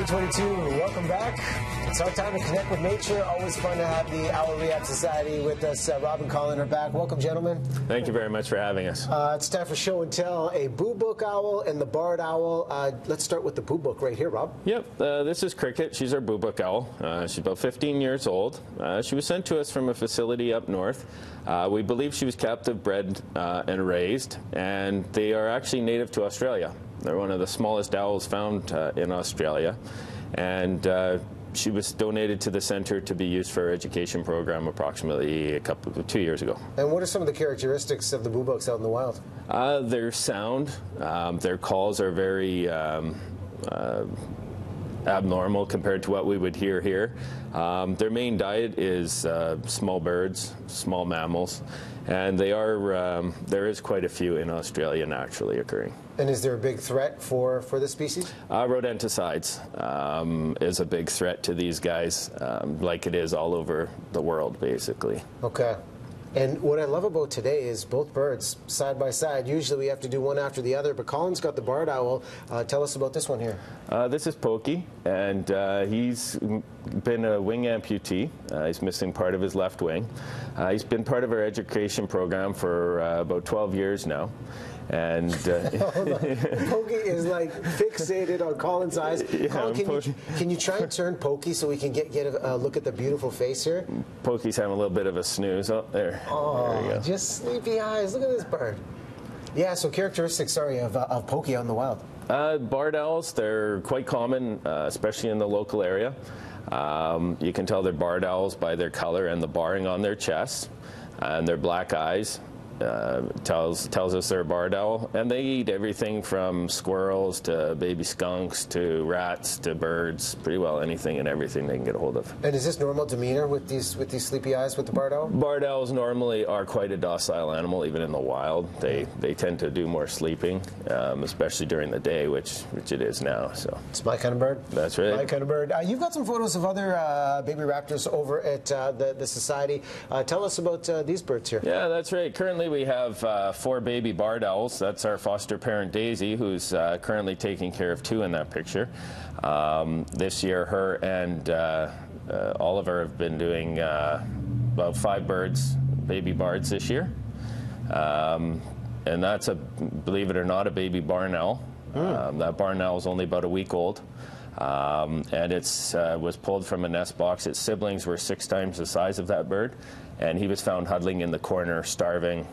8:22. Welcome back. It's our time to connect with nature. Always fun to have the Owl Rehab Society with us. Rob and Colin are back. Welcome, gentlemen. Thank you very much for having us. It's time for show and tell. A Boobook owl and the barred owl. Let's start with the Boobook right here, Rob. Yep, this is Cricket. She's our Boobook owl. She's about 15 years old. She was sent to us from a facility up north. We believe she was captive bred and raised, and they are actually native to Australia. They're one of the smallest owls found in Australia, and she was donated to the center to be used for our education program approximately 2 years ago. And what are some of the characteristics of the Boobooks out in the wild? Their sound, their calls are very abnormal compared to what we would hear here. Their main diet is small birds, small mammals, and they are there is quite a few in Australia naturally occurring. And is there a big threat for the species? Rodenticides is a big threat to these guys, like it is all over the world, basically. Okay. And what I love about today is both birds side by side. Usually we have to do one after the other, but Colin's got the barred owl. Tell us about this one here. This is Pokey, and he's been a wing amputee. He's missing part of his left wing. He's been part of our education program for about 12 years now. And Pokey is like fixated on Colin's eyes. Yeah, Colin, can you try and turn Pokey so we can get a look at the beautiful face here? Pokey's having a little bit of a snooze. Oh, there. Oh, there you go. Just sleepy eyes. Look at this bird. Yeah, so characteristics, of Pokey out in the wild. Barred owls, they're quite common, especially in the local area. You can tell they're barred owls by their color and the barring on their chests and their black eyes. Tells us they're a barred owl, and they eat everything from squirrels to baby skunks to rats to birds, pretty well anything and everything they can get a hold of. And is this normal demeanor with these sleepy eyes with the barred owl? Barred owls normally are quite a docile animal, even in the wild. They tend to do more sleeping, especially during the day, which it is now. So it's my kind of bird. That's right. My kind of bird. You've got some photos of other baby raptors over at the society. Tell us about these birds here. Yeah, that's right. Currently we have 4 baby barred owls. That's our foster parent Daisy, who's currently taking care of 2 in that picture. This year, her and Oliver have been doing about 5 birds, baby bards this year. And that's, believe it or not, a baby barn owl. That barn owl is only about a week old. And it was pulled from a nest box. Its siblings were 6 times the size of that bird, and he was found huddling in the corner, starving.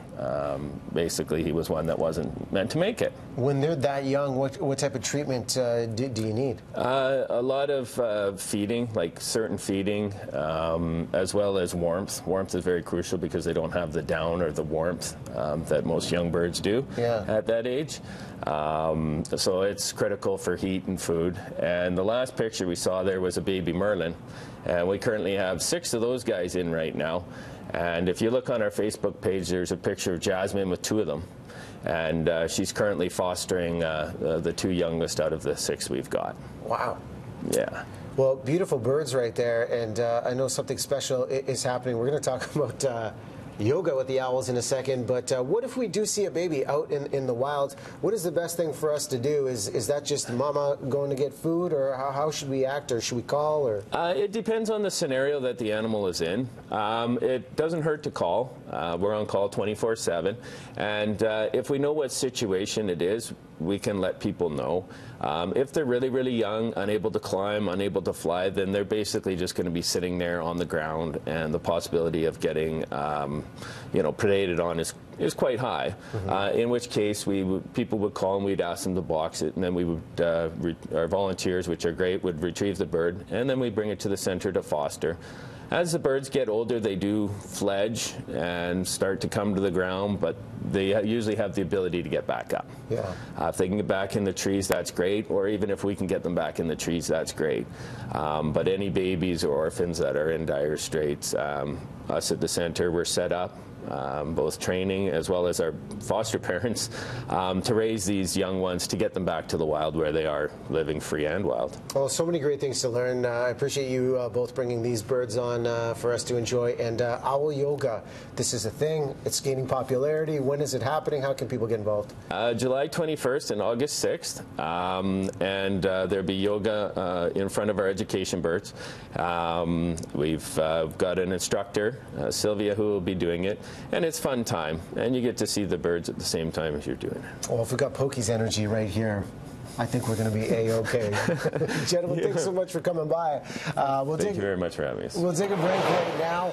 Basically, he was one that wasn't meant to make it. When they're that young, what type of treatment do you need? A lot of feeding, like certain feeding, as well as warmth. Warmth is very crucial because they don't have the down or the warmth that most young birds do at that age. So it's critical for heat and food. And the last picture we saw there was a baby merlin, and we currently have 6 of those guys in right now. And if you look on our Facebook page, there's a picture of Jasmine with 2 of them, and she's currently fostering the 2 youngest out of the 6 we've got. Wow. Yeah. Well, beautiful birds right there, and I know something special is happening. We're going to talk about yoga with the owls in a second, but what if we do see a baby out in the wild? What is the best thing for us to do? Is that just mama going to get food, or how should we act, or should we call? Or it depends on the scenario that the animal is in. It doesn't hurt to call. We're on call 24/7, and if we know what situation it is, we can let people know. If they're really, really young, unable to climb, unable to fly, then they're basically just going to be sitting there on the ground, and the possibility of getting predated on is quite high. In which case, people would call and we'd ask them to box it, and then we would our volunteers, which are great, would retrieve the bird, and then we bring it to the center to foster. As the birds get older, they do fledge and start to come to the ground, but they usually have the ability to get back up. Yeah. If they can get back in the trees, that's great, or even if we can get them back in the trees, that's great. But any babies or orphans that are in dire straits, us at the center, we're set up both training as well as our foster parents, to raise these young ones to get them back to the wild where they are living free and wild. Well, so many great things to learn. I appreciate you both bringing these birds on for us to enjoy. And owl yoga, this is a thing. It's gaining popularity. When is it happening? How can people get involved? July 21st and August 6th. And there'll be yoga in front of our education birds. We've got an instructor, Sylvia, who will be doing it. And it's fun time. And you get to see the birds at the same time as you're doing it. Well, if we've got Pokey's energy right here, I think we're going to be A-OK. Gentlemen, thanks so much for coming by. Thank you very much for having us. We'll take a break right now.